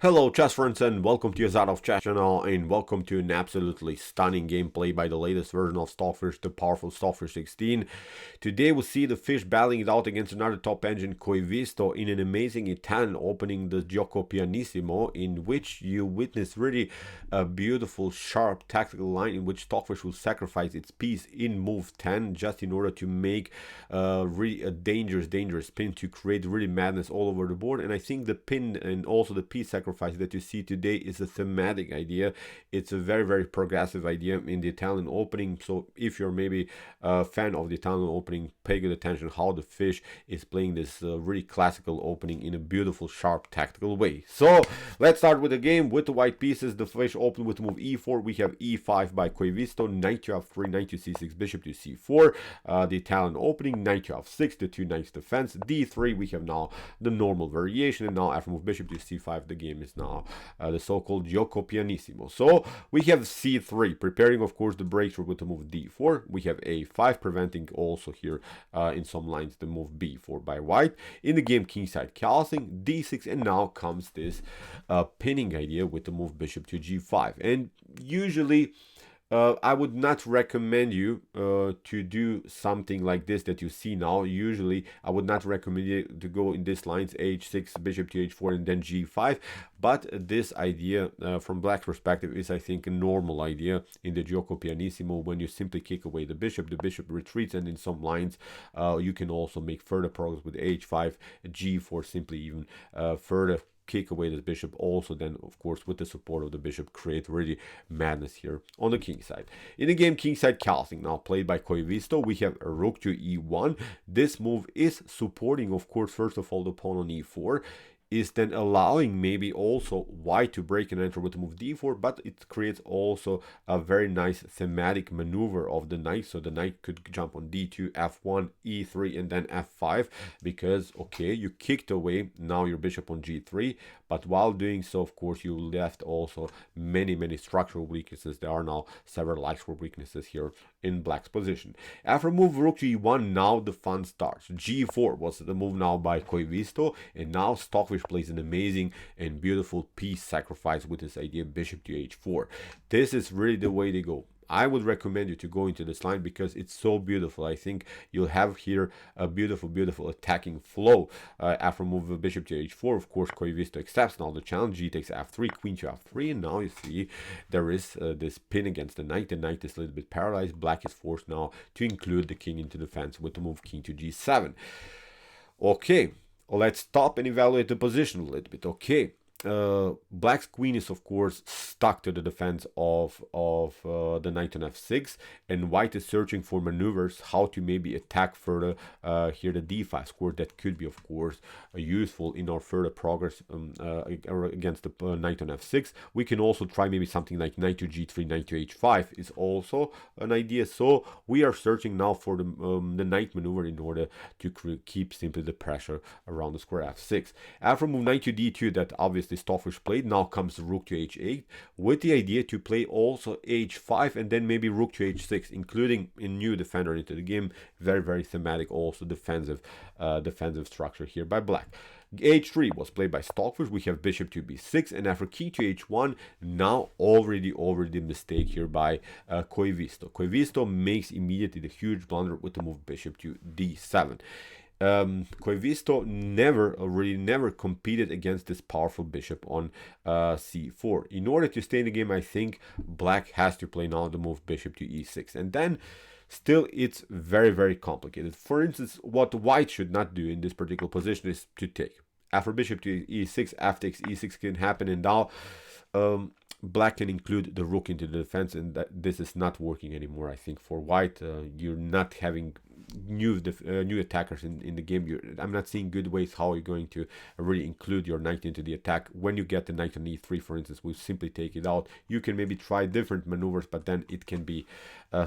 Hello chess friends and welcome to your Out of Chess channel and welcome to an absolutely stunning gameplay by the latest version of Stockfish, the powerful Stockfish 16. Today we'll see the fish battling it out against another top engine Koivisto in an amazing Italian opening, the Giuoco Pianissimo, in which you witness really a beautiful sharp tactical line in which Stockfish will sacrifice its piece in move 10 just in order to make really a dangerous pin to create really madness all over the board. And I think the pin and also the piece sacrifice that you see today is a thematic idea. It's a very progressive idea in the Italian opening. So if you're maybe a fan of the Italian opening, pay good attention how the fish is playing this really classical opening in a beautiful sharp tactical way. So let's start with the game with the white pieces. The fish open with move e4. We have e5 by Koivisto, knight to f3, knight to c6, bishop to c4. The Italian opening, knight to f6, the two knights defense. d3, we have now the normal variation, and now after move bishop to c5, the game is now the so-called Giuoco Pianissimo. So we have c3 preparing, of course, the breakthrough with the move d4. We have a5 preventing also here in some lines the move b4 by white. In the game kingside castling d6, and now comes this pinning idea with the move bishop to g5. And usually I would not recommend you to do something like this that you see now. Usually, I would not recommend you to go in these lines, h6, bishop to h4, and then g5. But this idea, from Black's perspective, is, I think, a normal idea in the Giuoco Pianissimo. When you simply kick away the bishop retreats, and in some lines, you can also make further progress with h5, g4, simply even further kick away the bishop, also then of course with the support of the bishop create really madness here on the king side. In the game kingside castling now played by Koivisto, we have a rook to e1. This move is supporting, of course, first of all the pawn on e4, is then allowing maybe also white to break and enter with the move d4, but it creates also a very nice thematic maneuver of the knight. So the knight could jump on d2, f1, e3, and then f5, because okay, you kicked away now your bishop on g3, but while doing so, of course, you left also many structural weaknesses. There are now several actual weaknesses here in Black's position. After move rook to e1, now the fun starts. g4 was the move now by Koivisto, and now Stockfish plays an amazing and beautiful piece sacrifice with this idea bishop to h4. This is really the way to go. I would recommend you to go into this line because it's so beautiful. I think you'll have here a beautiful attacking flow. After move of bishop to h4, of course, Koivisto accepts now the challenge. G takes f3, queen to f3, and now you see there is this pin against the knight. The knight is a little bit paralyzed. Black is forced now to include the king into defense with the move king to g7. Okay, let's stop and evaluate the position a little bit. Okay. Black's queen is of course stuck to the defense of the knight on f6, and white is searching for maneuvers how to maybe attack further here the d5 square. That could be of course useful in our further progress against the knight on f6. We can also try maybe something like knight to g3, knight to h5 is also an idea. So we are searching now for the knight maneuver in order to keep simply the pressure around the square f6. After move knight to d2, that obviously Stockfish played, now comes rook to h8 with the idea to play also h5 and then maybe rook to h6, including a new defender into the game. Very thematic, also defensive structure here by Black. h3 was played by Stockfish. We have bishop to b6, and after key to h1, now already mistake here by Koivisto. Koivisto makes immediately the huge blunder with the move bishop to d7. Koivisto never competed against this powerful bishop on c4. In order to stay in the game, I think Black has to play now the move bishop to e6, and then still it's very complicated. For instance, what white should not do in this particular position is to take. After bishop to e6, f takes e6 can happen, and now Black can include the rook into the defense, and that this is not working anymore. I think for white, you're not having new attackers in the game. I'm not seeing good ways how you're going to really include your knight into the attack. When you get the knight on e3, for instance, we simply take it out. You can maybe try different maneuvers, but then it can be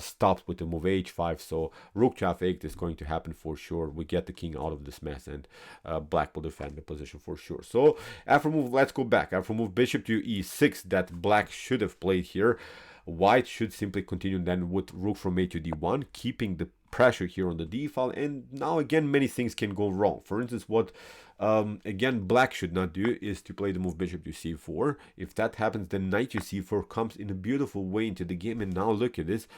stopped with the move h5. So rook to f8 is going to happen for sure. We get the king out of this mess, and Black will defend the position for sure. So after move, let's go back. After move bishop to e6 that Black should have played here, white should simply continue then with rook from a to d1, keeping the pressure here on the d file, and now again many things can go wrong. For instance, what again black should not do is to play the move bishop to c4. If that happens, then knight to c4 comes in a beautiful way into the game, and now look at this.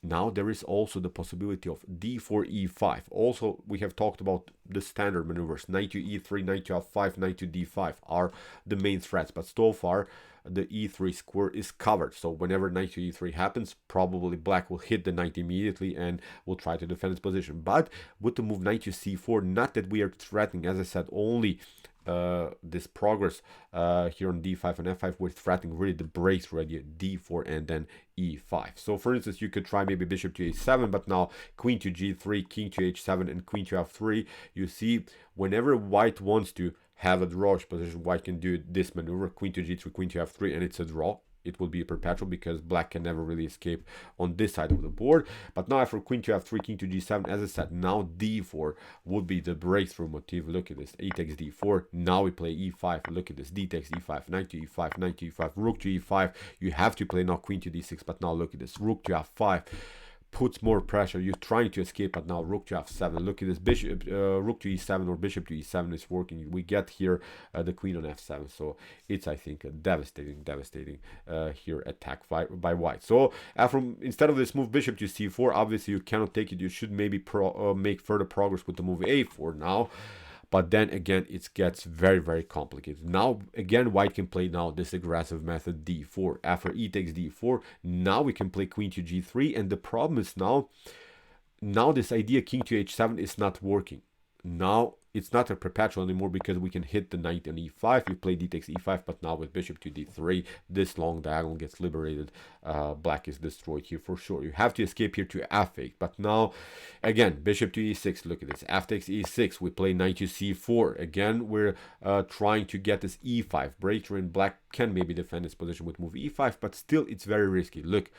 Now there is also the possibility of d4 e5. Also, we have talked about the standard maneuvers. Knight to e3, knight to f5, knight to d5 are the main threats, but so far the e3 square is covered. So whenever knight to e3 happens, probably black will hit the knight immediately and will try to defend its position. But with the move knight to c4, not that we are threatening, as I said, only this progress here on d5 and f5, we're threatening really the breakthrough idea, d4 and then e5. So for instance, you could try maybe bishop to a7, but now queen to g3, king to h7, and queen to f3. You see, whenever white wants to have a drawish position, white can do this maneuver, queen to g3, queen to f3, and it's a draw. It will be a perpetual because black can never really escape on this side of the board. But now after queen to f3, king to g7, as I said, now d4 would be the breakthrough motif. Look at this, a takes d4. Now we play e5. Look at this, d takes e5, knight to e5, knight to e5, rook to e5. You have to play now queen to d6, but now look at this, rook to f5. Puts more pressure. You're trying to escape, but now rook to f7. Look at this, bishop, rook to e7 or bishop to e7 is working. We get here the queen on f7. So it's, I think, a devastating here attack by white. So instead of this move bishop to c4, obviously you cannot take it. You should maybe make further progress with the move a4 now. But then again, it gets very complicated. Now again, white can play now this aggressive method d4. After e takes d4, now we can play queen to g3, and the problem is now this idea king to h7 is not working. Now it's not a perpetual anymore because we can hit the knight on e5. We play d takes e5, but now with bishop to d3, this long diagonal gets liberated. Black is destroyed here for sure. You have to escape here to f8, but now again bishop to e6. Look at this, f takes e6. We play knight to c4. Again, we're trying to get this e5 breakthrough, and black can maybe defend its position with move e5, but still it's very risky. Look,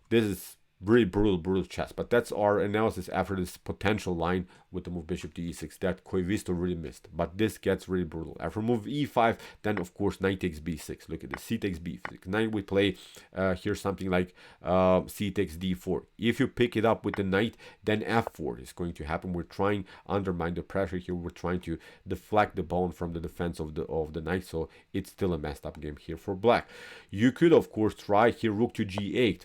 this is really brutal chess, but that's our analysis after this potential line with the move bishop to e6 that Koivisto really missed. But this gets really brutal. After move e5, then of course knight takes b6. Look at this, c takes b6. Now we play here something like c takes d4. If you pick it up with the knight, then f4 is going to happen. We're trying to undermine the pressure here. We're trying to deflect the pawn from the defense of the knight, so it's still a messed up game here for black. You could of course try here rook to g8,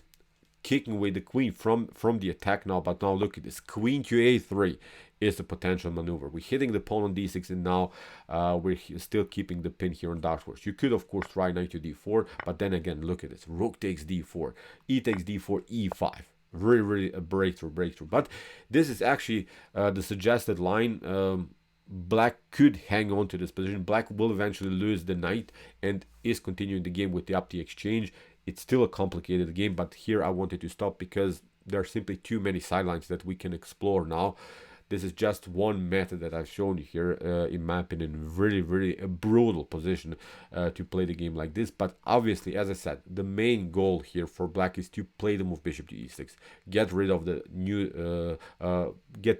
kicking away the queen from the attack now, but now look at this, queen to a3 is a potential maneuver. We're hitting the pawn on d6, and now we're still keeping the pin here on dark horse. You could of course try knight to d4, but then again look at this, rook takes d4, e takes d4, e5. Really a breakthrough. But this is actually the suggested line. Black could hang on to this position. Black will eventually lose the knight and is continuing the game with the up the exchange. It's still a complicated game, but here I wanted to stop because there are simply too many sidelines that we can explore now. This is just one method that I've shown you here, in my opinion, really a brutal position to play the game like this. But obviously, as I said, the main goal here for black is to play the move bishop to e6, get rid of the new,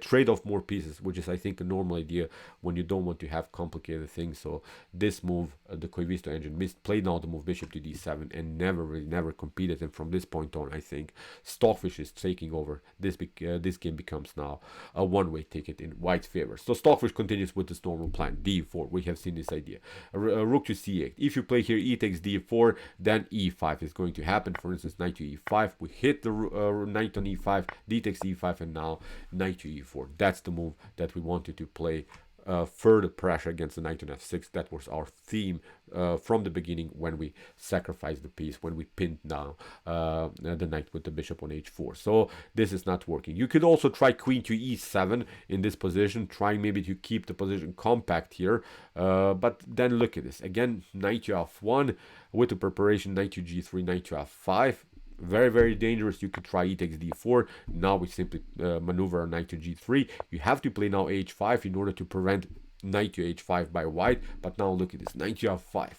trade off more pieces, which is I think a normal idea when you don't want to have complicated things. So this move, the Koivisto engine played now the move bishop to d7 and never competed. And from this point on, I think Stockfish is taking over. This game becomes now a one-way ticket in white's favor. So Stockfish continues with this normal plan, d4. We have seen this idea. Rook to c8. If you play here e takes d4, then e5 is going to happen. For instance, knight to e5. We hit the knight on e5, d takes e5, and now knight to e4. That's the move that we wanted to play. Further pressure against the knight on f6. That was our theme from the beginning when we sacrificed the piece, when we pinned down the knight with the bishop on h4. So this is not working. You could also try queen to e7 in this position, trying maybe to keep the position compact here. But then look at this. Again, knight to f1 with the preparation, knight to g3, knight to f5. Very dangerous. You could try e takes d4. Now we simply maneuver knight to g3. You have to play now h5 in order to prevent knight to h5 by white. But now look at this, knight to f5,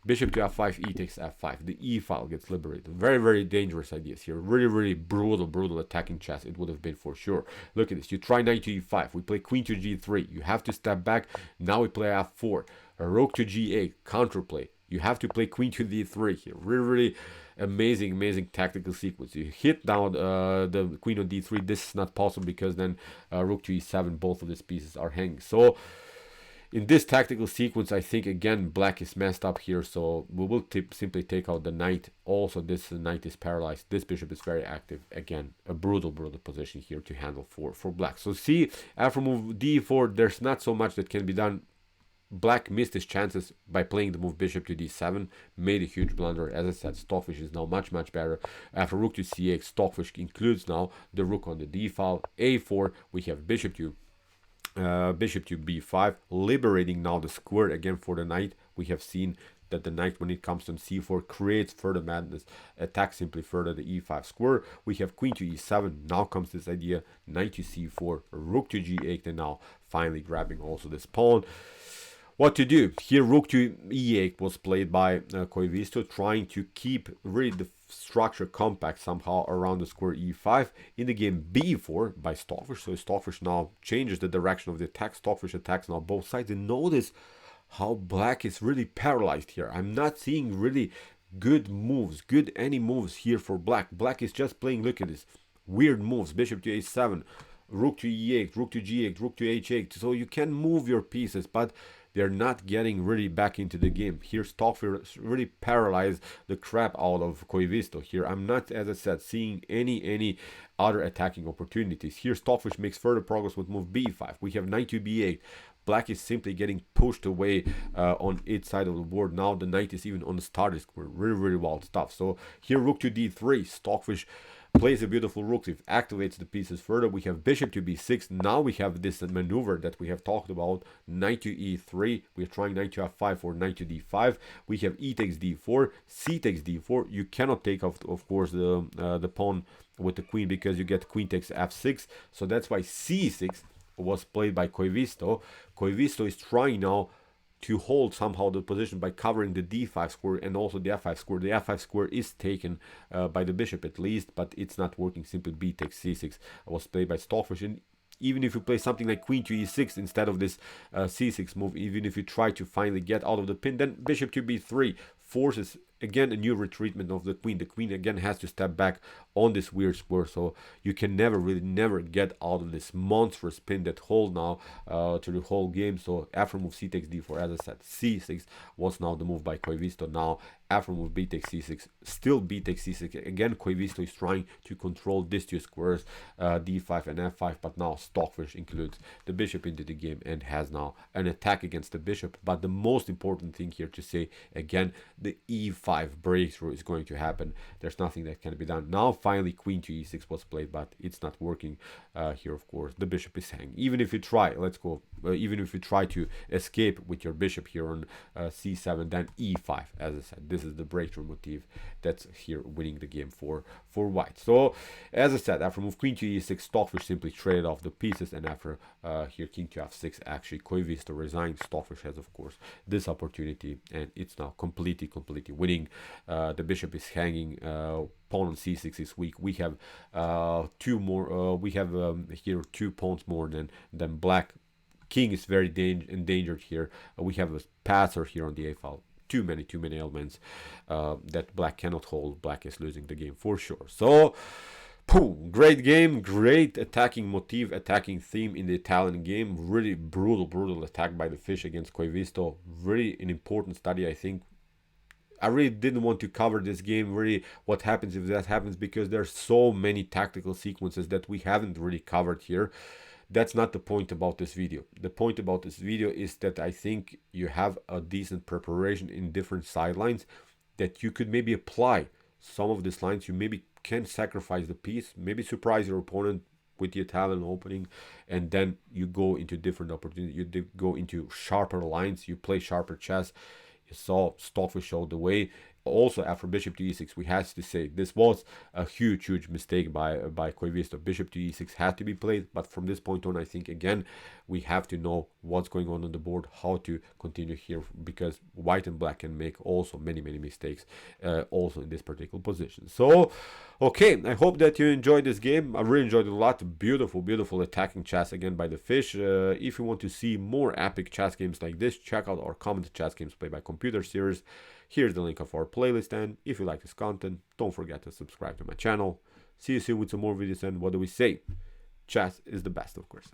bishop to f5, e takes f5. The e file gets liberated. Very dangerous ideas here. Really brutal attacking chess it would have been for sure. Look at this. You try knight to e5. We play queen to g3. You have to step back. Now we play f4. Rook to g8. Counterplay. You have to play queen to d3 here. Really amazing tactical sequence. You hit down the queen on d3. This is not possible because then rook to e7, both of these pieces are hanging. So in this tactical sequence, I think again black is messed up here, so we will simply take out the knight. Also, this knight is paralyzed. This bishop is very active. Again, a brutal position here to handle for black. So see, after move d4, there's not so much that can be done. Black missed his chances by playing the move bishop to d7, made a huge blunder. As I said, Stockfish is now much better. After rook to c8, Stockfish includes now the rook on the d file. a4, we have bishop to b5, liberating now the square again for the knight. We have seen that the knight, when it comes to c4, creates further madness, attacks simply further the e5 square. We have queen to e7. Now comes this idea, knight to c4, rook to g8, and now finally grabbing also this pawn. What to do? Here rook to e8 was played by Koivisto, trying to keep really the structure compact somehow around the square e5. In the game b4 by Stockfish, so Stockfish now changes the direction of the attack. Stockfish attacks now both sides, and notice how black is really paralyzed here. I'm not seeing really good moves, any moves here for black. Black is just playing, look at this, weird moves, bishop to a7, rook to e8, rook to g8, rook to h8. So you can move your pieces, but they're not getting really back into the game. Here Stockfish really paralyzed the crap out of Koivisto. Here I'm not, as I said, seeing any other attacking opportunities. Here Stockfish makes further progress with move b5. We have knight to b8. Black is simply getting pushed away on its side of the board. Now the knight is even on the starting square. Really wild stuff. So here rook to d3. Stockfish plays a beautiful rook, it activates the pieces further. We have bishop to b6. Now we have this maneuver that we have talked about, knight to e3. We're trying knight to f5 or knight to d5. We have e takes d4, c takes d4. You cannot take off, of course, the pawn with the queen because you get queen takes f6. So that's why c6 was played by Koivisto. Koivisto is trying now to hold somehow the position by covering the d5 square and also the f5 square. The f5 square is taken by the bishop at least, but it's not working. Simply b takes c6 was played by Stockfish. And even if you play something like queen to e6 instead of this c6 move, even if you try to finally get out of the pin, then bishop to b3 forces again a new retreatment of the queen. The queen again has to step back on this weird square, so you can never get out of this monstrous pin that hold now to the whole game. So after move c takes d4, as I said, c6 was now the move by Koivisto. Now after move b takes c6, still b takes c6. Again, Koivisto is trying to control these two squares, d5 and f5, but now Stockfish includes the bishop into the game and has now an attack against the bishop. But the most important thing here to say, again, the e5 breakthrough is going to happen. There's nothing that can be done. Now finally queen to e6 was played, but it's not working here. Of course, the bishop is hanging. Even if you try, even if you try to escape with your bishop here on c7, then e5, as I said, this is the breakthrough motif that's here winning the game for white. So as I said, after move queen to e6, Stockfish simply traded off the pieces, and after here king to f6, actually Koivisto resigned. Stockfish has, of course, this opportunity, and it's now completely winning. The bishop is hanging. Pawn on c6 is weak. We have two more. We have here 2 pawns more than black. King is very endangered here. We have a passer here on the a file. Too many elements that black cannot hold. Black is losing the game for sure. So great game, great attacking motif, attacking theme in the Italian game. Really brutal attack by the fish against Koivisto. Really an important study, I think. I really didn't want to cover this game, really what happens if that happens, because there's so many tactical sequences that we haven't really covered here. That's not the point about this video. The point about this video is that I think you have a decent preparation in different sidelines, that you could maybe apply some of these lines. You maybe can sacrifice the piece, maybe surprise your opponent with the Italian opening, and then you go into different opportunities. You go into sharper lines, you play sharper chess. You saw Stockfish showed the way. Also, after bishop to e6, we have to say this was a huge mistake by Koivisto. Bishop to e6 had to be played, but from this point on, I think again we have to know what's going on the board, how to continue here, because white and black can make also many mistakes also in this particular position. So Okay, I hope that you enjoyed this game. I really enjoyed it a lot. Beautiful, beautiful attacking chess again by the fish. If you want to see more epic chess games like this, check out our commented chess games played by computer series. Here's the link of our playlist, and if you like this content, don't forget to subscribe to my channel. See you soon with some more videos, and what do we say? Chess is the best, of course.